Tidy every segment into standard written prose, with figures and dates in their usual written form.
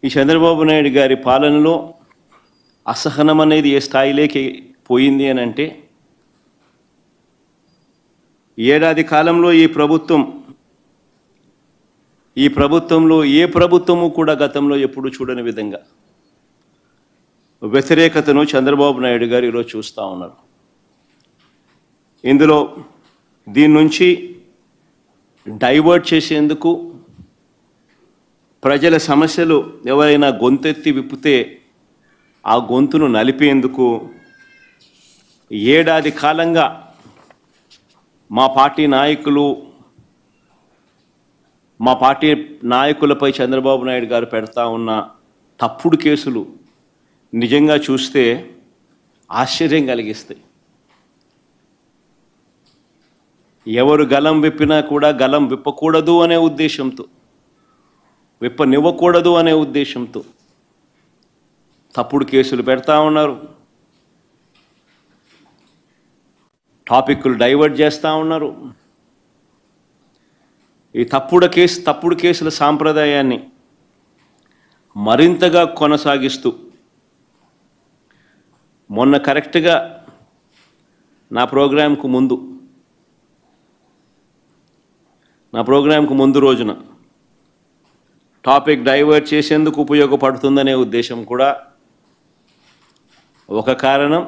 ఈ చంద్రబాబు నాయుడు గారి పాలనలో అసహనం అనేది ఏ స్థాయిలోకి పోయింది అని అంటే, ఏడాది కాలంలో ఈ ప్రభుత్వంలో ఏ ప్రభుత్వము కూడా గతంలో ఎప్పుడు చూడని విధంగా వ్యతిరేకతను చంద్రబాబు నాయుడు గారు ఈరోజు చూస్తూ ఉన్నారు. ఇందులో దీని నుంచి డైవర్ట్ చేసేందుకు, ప్రజల సమస్యలు ఎవరైనా గొంతెత్తి విప్పితే ఆ గొంతును నలిపేందుకు ఏడాది కాలంగా మా పార్టీ నాయకులపై చంద్రబాబు నాయుడు గారు పెడతా ఉన్న తప్పుడు కేసులు నిజంగా చూస్తే ఆశ్చర్యం కలిగిస్తాయి. ఎవరు గలం విప్పినా కూడా గలం విప్పకూడదు అనే ఉద్దేశంతో, విప్పనివ్వకూడదు అనే ఉద్దేశంతో తప్పుడు కేసులు పెడతా ఉన్నారు, టాపిక్లు డైవర్ట్ చేస్తూ ఉన్నారు. ఈ తప్పుడు కేసుల సాంప్రదాయాన్ని మరింతగా కొనసాగిస్తూ మొన్న కరెక్ట్గా నా ప్రోగ్రాంకు ముందు రోజున టాపిక్ డైవర్ట్ చేసేందుకు ఉపయోగపడుతుందనే ఉద్దేశం కూడా ఒక కారణం.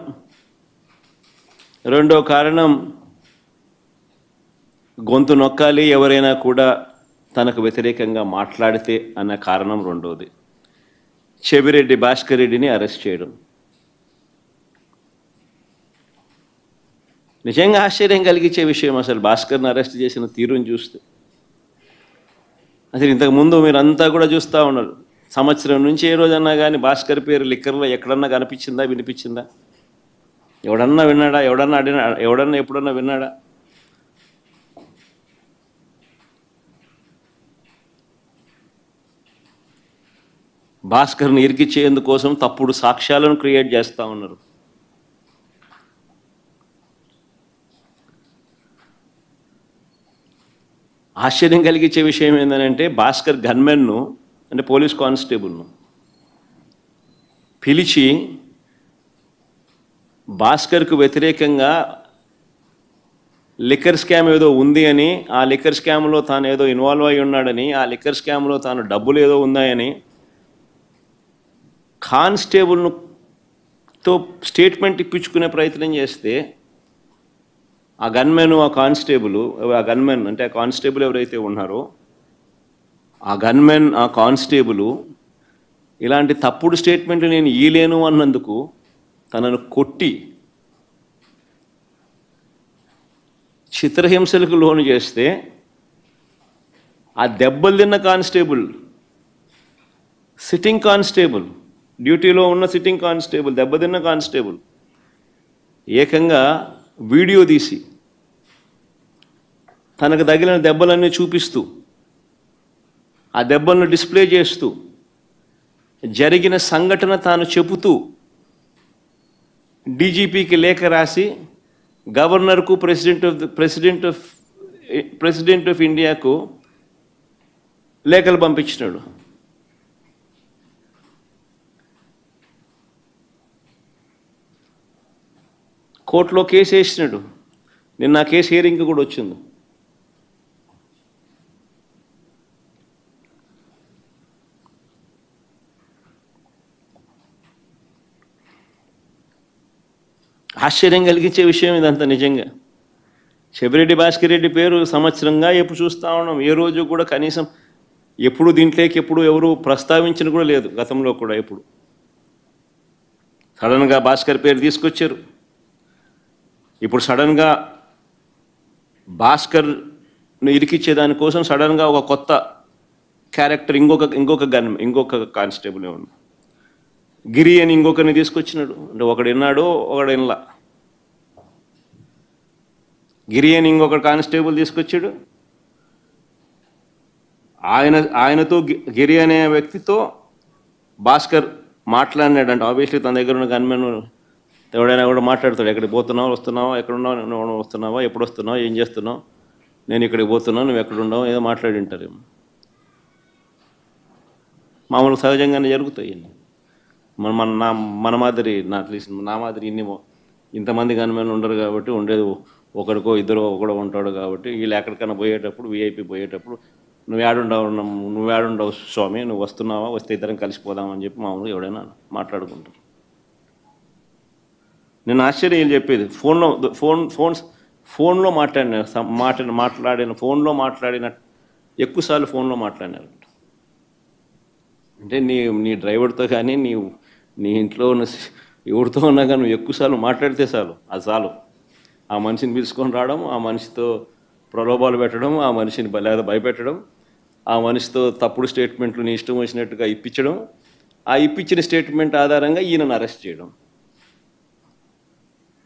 రెండో కారణం, గొంతు నొక్కాలి ఎవరైనా కూడా తనకు వ్యతిరేకంగా మాట్లాడితే అన్న కారణం రెండోది. చెవిరెడ్డి భాస్కర్ రెడ్డిని అరెస్ట్ చేయడం నిజంగా ఆశ్చర్యం కలిగించే విషయం. అసలు భాస్కర్ని అరెస్ట్ చేసిన తీరుని చూస్తే అసలు ఇంతకుముందు మీరంతా కూడా చూస్తూ ఉన్నారు. సంవత్సరం నుంచి ఏ రోజన్నా కానీ భాస్కర్ పేరు లిక్కర్లో ఎక్కడన్నా కనిపించిందా, వినిపించిందా? ఎవడన్నా విన్నాడా? ఎవడన్నా ఎప్పుడన్నా విన్నాడా? భాస్కర్ని ఇరికిచ్చేందుకోసం తప్పుడు సాక్ష్యాలను క్రియేట్ చేస్తూ ఉన్నారు. ఆశ్చర్యం కలిగించే విషయం ఏంటంటే, భాస్కర్ గన్మెన్ను అంటే పోలీస్ కానిస్టేబుల్ను పిలిచి భాస్కర్కు వ్యతిరేకంగా లిక్కర్ స్కామ్ ఏదో ఉంది అని, ఆ లిక్కర్ స్కామ్లో తాను ఏదో ఇన్వాల్వ్ అయి ఉన్నాడని, ఆ లిక్కర్ స్కామ్లో తాను డబ్బులు ఏదో ఉన్నాయని కానిస్టేబుల్తో స్టేట్మెంట్ ఇప్పించుకునే ప్రయత్నం చేస్తే ఆ గన్మెన్ ఆ కానిస్టేబుల్ ఎవరైతే ఉన్నారో ఆ గన్మెన్ ఆ కానిస్టేబుల్ ఇలాంటి తప్పుడు స్టేట్మెంట్ నేను ఇయ్యలేను అన్నందుకు తనను కొట్టి చిత్రహింసలకు లోను చేస్తే, ఆ దెబ్బలు తిన్న కానిస్టేబుల్, సిట్టింగ్ కానిస్టేబుల్, డ్యూటీలో ఉన్న సిట్టింగ్ కానిస్టేబుల్, దెబ్బతిన్న కానిస్టేబుల్ ఏకంగా వీడియో తీసి తనకు తగిలిన దెబ్బలన్నీ చూపిస్తూ, ఆ దెబ్బలను డిస్ప్లే చేస్తూ, జరిగిన సంఘటన తాను చెబుతూ డీజీపీకి లేఖ రాసి గవర్నర్కు, ప్రెసిడెంట్ ఆఫ్ ఇండియాకు లేఖలు పంపించినాడు. కోర్టులో కేసు వేసినాడు. నిన్న ఆ కేసు హియరింగ్ కూడా వచ్చింది. ఆశ్చర్యం కలిగించే విషయం ఇదంతా నిజంగా. చెవిరెడ్డి భాస్కర్ రెడ్డి పేరు సంవత్సరంగా ఎప్పుడు చూస్తూ ఉన్నాం. ఏ రోజు కూడా కనీసం ఎప్పుడు దీంట్లోకి ఎవరు ప్రస్తావించిన కూడా లేదు. గతంలో కూడా ఎప్పుడు సడన్గా భాస్కర్ పేరు తీసుకొచ్చారు. ఇప్పుడు సడన్గా భాస్కర్ను ఇరికిచ్చేదానికోసం సడన్గా ఒక కొత్త క్యారెక్టర్, ఇంకొక కానిస్టేబుల్ ఏమన్నా గిరి అని ఇంకొకరిని తీసుకొచ్చినాడు. అంటే ఒకడు విన్నాడు, ఒకడు వినలా. గిరి అని ఇంకొక కానిస్టేబుల్ తీసుకొచ్చాడు. ఆయనతో గిరి అనే వ్యక్తితో భాస్కర్ మాట్లాడినాడంట. ఆబ్వియస్లీ తన దగ్గర ఉన్న గన్మెన్ ఎవడైనా కూడా మాట్లాడతాడు. ఎక్కడికి పోతున్నావు, వస్తున్నావా, ఎక్కడున్నావు, వస్తున్నావా, ఎప్పుడు వస్తున్నావు, ఏం చేస్తున్నావు, నేను ఇక్కడికి పోతున్నావు, నువ్వు ఎక్కడున్నావు, ఏదో మాట్లాడి ఉంటారేమో. మామూలు సహజంగానే జరుగుతాయి. మన మన నా మన మాదిరి నా మాదిరి ఇంతమంది గన్మెన్లు ఉండరు కాబట్టి, ఉండేది ఒకరికో ఇద్దరు ఒకడో ఉంటాడు కాబట్టి, వీళ్ళు ఎక్కడికైనా పోయేటప్పుడు వీఐపీ పోయేటప్పుడు నువ్వు ఏడుండవు స్వామి, నువ్వు వస్తున్నావా, వస్తే ఇద్దరం కలిసిపోదామని చెప్పి మామూలుగా ఎవడైనా మాట్లాడుకుంటారు. నేను ఆశ్చర్యం చెప్పేది ఫోన్లో మాట్లాడిన ఎక్కువసార్లు ఫోన్లో మాట్లాడినారు. అంటే నీ డ్రైవర్తో కానీ నీ ఇంట్లో ఉన్న ఎవరితో ఉన్నా కానీ నువ్వు ఎక్కువసార్లు మాట్లాడితే చాలు ఆ మనిషిని పిలుచుకొని రావడం, ఆ మనిషితో ప్రలోభాలు పెట్టడం, ఆ మనిషిని లేదా భయపెట్టడం, ఆ మనిషితో తప్పుడు స్టేట్మెంట్లు నీ ఇష్టం వచ్చినట్టుగా ఇప్పించడం, ఆ ఇప్పించిన స్టేట్మెంట్ ఆధారంగా ఈయనను అరెస్ట్ చేయడం.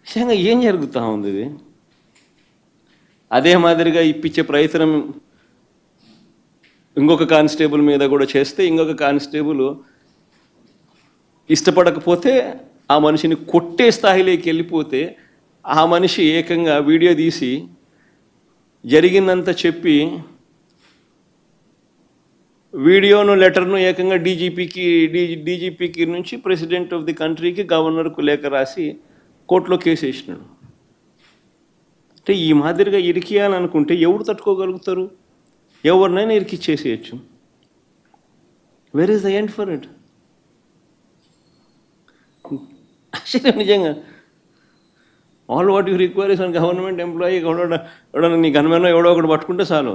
నిజంగా ఏం జరుగుతూ ఉంది ఇది? అదే మాదిరిగా ఇప్పించే ప్రయత్నం ఇంకొక కానిస్టేబుల్ మీద కూడా చేస్తే, ఇంకొక కానిస్టేబుల్ ఇష్టపడకపోతే ఆ మనిషిని కొట్టే స్థాయిలోకి వెళ్ళిపోతే, ఆ మనిషి ఏకంగా వీడియో తీసి జరిగిందంతా చెప్పి వీడియోను లెటర్ను ఏకంగా డీజీపీకి నుంచి ప్రెసిడెంట్ ఆఫ్ ది కంట్రీకి గవర్నర్కు లేఖ రాసి కోర్టులో కేసు వేసినాడు. అంటే ఈ మాదిరిగా ఇరికియాలనుకుంటే ఎవరు తట్టుకోగలుగుతారు? ఎవరినైనా ఇరికిచ్చేసేయచ్చు. Where is the end for it? నిజంగా all what you require is an government employee. ఎవడో నీ గన్మెన్ ఎవడో ఒకటి పట్టుకుంటే చాలు.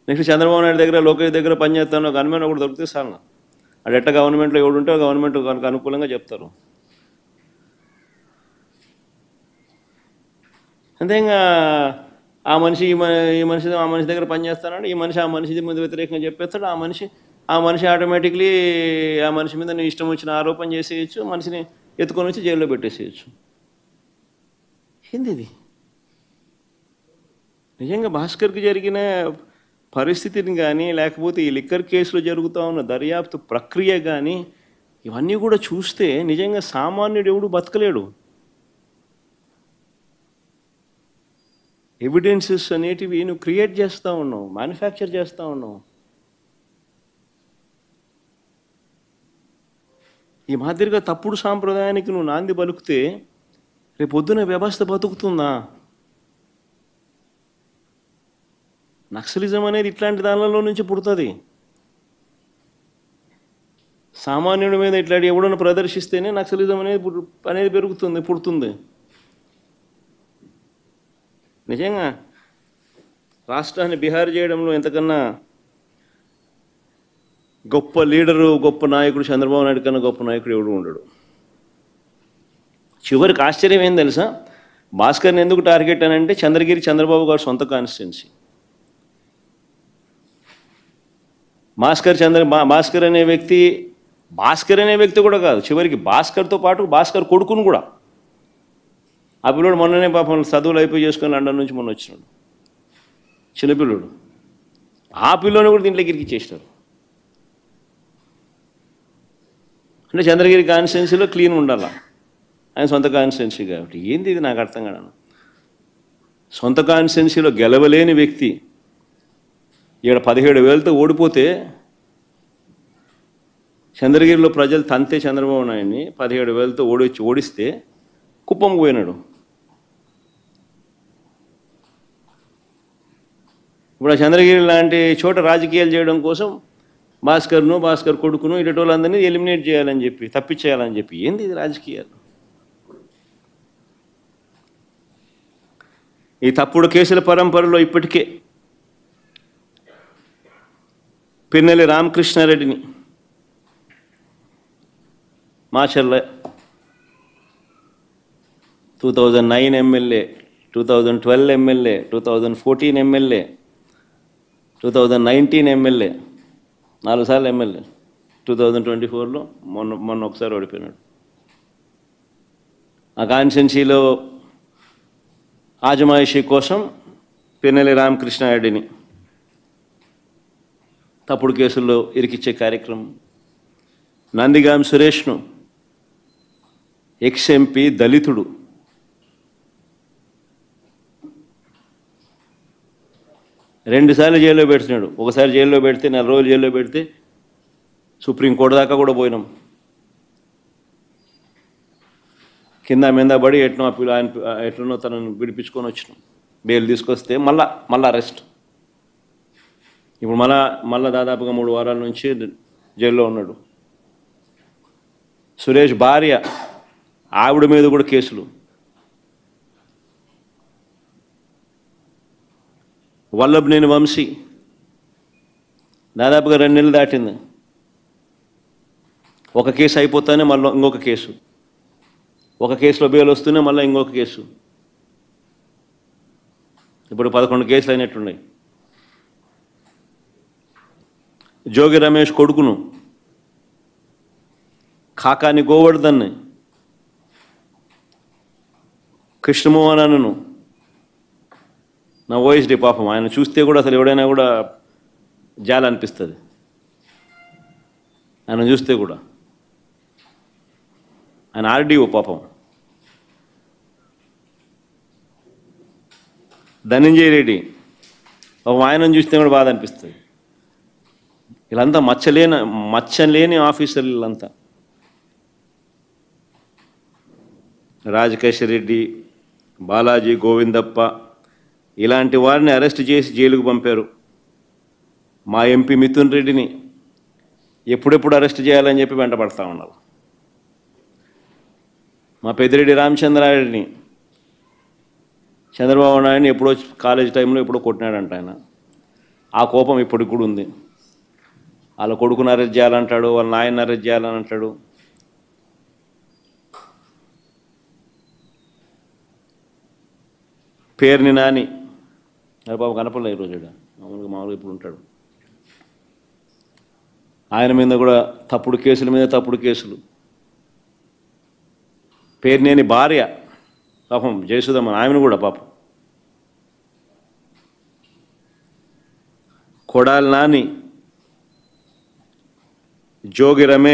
నెక్స్ట్ చంద్రబాబు నాయుడు దగ్గర, లోకేష్ దగ్గర పనిచేస్తాను గన్మెన్ ఒకటి దొరికితే చాలు. అది ఎట్ట గవర్నమెంట్లో ఎవడుంటే గవర్నమెంట్ కనుక అనుకూలంగా చెప్తారు. అంతే. ఇంకా ఆ మనిషి ఈ మనిషి దగ్గర పనిచేస్తానంటే ఈ మనిషి ఆ మనిషి మీద వ్యతిరేకంగా చెప్పేస్తాడు. ఆ మనిషి ఆటోమేటిక్లీ ఆ మనిషి మీద నీ ఇష్టం వచ్చిన ఆరోపణ చేసేయచ్చు, మనిషిని ఎత్తుకొని వచ్చి జైల్లో పెట్టేసేయచ్చు. ఏంది ఇది? నిజంగా భాస్కర్కి జరిగిన పరిస్థితిని కానీ, లేకపోతే ఈ లిక్కర్ కేసులో జరుగుతూ ఉన్న దర్యాప్తు ప్రక్రియ కానీ, ఇవన్నీ కూడా చూస్తే నిజంగా సామాన్యుడు ఎవడు బతకలేడు. ఎవిడెన్సెస్ అనేటివి నువ్వు క్రియేట్ చేస్తూ ఉన్నావు, మ్యానుఫ్యాక్చర్ చేస్తూ ఉన్నావు. ఈ మాదిరిగా తప్పుడు సాంప్రదాయానికి నువ్వు నాంది పలుకుతే రేపు పొద్దున వ్యవస్థ బతుకుతుందా? నక్సలిజం అనేది ఇట్లాంటి దానిలో నుంచి పుడుతుంది. సామాన్యుడి మీద ఇట్లాంటి ఎవడన్నా ప్రదర్శిస్తేనే నక్సలిజం అనేది పుడుతుంది. నిజంగా రాష్ట్రాన్ని బిహార్ చేయడంలో ఎంతకన్నా గొప్ప లీడరు, గొప్ప నాయకుడు చంద్రబాబు నాయుడు కన్నా గొప్ప నాయకుడు ఎవడు ఉండడు. చివరికి ఆశ్చర్యం ఏం తెలుసా? భాస్కర్ని ఎందుకు టార్గెట్ అని అంటే చంద్రబాబు గారు సొంత కాన్స్టిట్యున్సీ. భాస్కర్ అనే వ్యక్తి కూడా కాదు, చివరికి భాస్కర్తో పాటు భాస్కర్ కొడుకును కూడా. ఆ పిల్లడు మొన్ననే పాపం చదువులు అయిపోయి చేసుకొని లండన్ నుంచి మొన్న వచ్చినాడు, చిన్నపిల్లడు. ఆ పిల్లని కూడా దీంట్లోకి ఇరికిచ్చేసినారు. అంటే చంద్రగిరి కాన్స్టిట్యున్సీలో క్లీన్ ఉండాలా, ఆయన సొంత కాన్స్టిట్యున్సీ కాబట్టి. ఏంది ఇది? నాకు అర్థం కాదు. సొంత కాన్స్టిట్యున్సీలో గెలవలేని వ్యక్తి ఇక్కడ 17,000తో ఓడిపోతే, చంద్రగిరిలో ప్రజలు తంతే చంద్రబాబు నాయుడిని 17,000తో ఓడిస్తే కుప్పం పోయినాడు. ఇప్పుడు ఆ చంద్రగిరి లాంటి చోట రాజకీయాలు చేయడం కోసం భాస్కర్ కొడుకును ఇటు వాళ్ళందరినీ ఎలిమినేట్ చేయాలని చెప్పి, తప్పించేయాలని చెప్పి. ఏంది ఇది రాజకీయాలు? ఈ తప్పుడు కేసుల పరంపరలో ఇప్పటికే పిన్నెల్లి రామకృష్ణారెడ్డిని Macherla 2009 MLA, 2012 MLA, 2014 MLA, 2019 MLA, 4 సార్లు ఎమ్మెల్యే. 2024లో మొన్న ఒకసారి ఓడిపోయినాడు. ఆ కాన్స్టిట్యున్సీలో ఆజమాయిషీ కోసం పిన్నెల్లి రామకృష్ణారెడ్డిని తప్పుడు కేసుల్లో ఇరికిచ్చే కార్యక్రమం. నందిగాం సురేష్ను, ఎక్స్-ఎంపీ, దళితుడు, రెండుసార్లు జైల్లో పెడుతున్నాడు. ఒకసారి జైల్లో పెడితే 4 రోజులు జైల్లో పెడితే సుప్రీంకోర్టు దాకా కూడా పోయినాం. కింద మీద పడి ఎట్లనో తనను విడిపించుకొని వచ్చినాం. బెయిల్ తీసుకొస్తే మళ్ళా అరెస్ట్. ఇప్పుడు మళ్ళా దాదాపుగా 3 వారాల నుంచి జైల్లో ఉన్నాడు. సురేష్ భార్య ఆవిడ మీద కూడా కేసులు. వల్లభనేని వంశీ దాదాపుగా 2 నెలలు దాటింది. ఒక కేసు అయిపోతానే మళ్ళీ ఇంకొక కేసు, ఒక కేసులో బెయిల్ వస్తూనే మళ్ళీ ఇంకొక కేసు. ఇప్పుడు 11 కేసులు అయినట్టున్నాయి. జోగి రమేష్ కొడుకును కాకాని గోవర్ధన్ని, కృష్ణమోహనను నా ఓఎస్డి పాపం ఆయన చూస్తే కూడా అసలు ఎవడైనా కూడా జాలి అనిపిస్తుంది. ఆయన చూస్తే కూడా ఆయన ఆర్డీఓ పాపం. ధనంజయ రెడ్డి పాపం ఆయనను చూస్తే కూడా బాధ అనిపిస్తుంది. వీళ్ళంతా మచ్చలేని ఆఫీసర్లు వీళ్ళంతా. రాజకేశ్వర రెడ్డి, బాలాజీ, గోవిందప్ప ఇలాంటి వారిని అరెస్ట్ చేసి జైలుకు పంపారు. మా ఎంపీ మిథున్ రెడ్డిని ఎప్పుడెప్పుడు అరెస్ట్ చేయాలని చెప్పి వెంటబడతా ఉన్నారు. మా పెద్దిరెడ్డి రామచంద్రారెడ్డిని చంద్రబాబు నాయుడిని ఎప్పుడో కాలేజ్ టైంలో ఎప్పుడో కొట్టినాడంట ఆయన. ఆ కోపం ఇప్పటికి కూడా ఉంది. వాళ్ళ కొడుకుని అరెస్ట్ చేయాలంటాడు, వాళ్ళ నాయన్ని అరెస్ట్ చేయాలని అంటాడు. పేరుని నాని బాబు కనపడలే ఈరోజు, మామూలుగా ఇప్పుడు ఉంటాడు. ఆయన మీద కూడా తప్పుడు కేసుల మీద తప్పుడు కేసులు. పేరునేని భార్య పాపం జయసుధమ్మ, ఆమెను కూడా పాపం. కొడాలి నాని, జోగి రమేష్,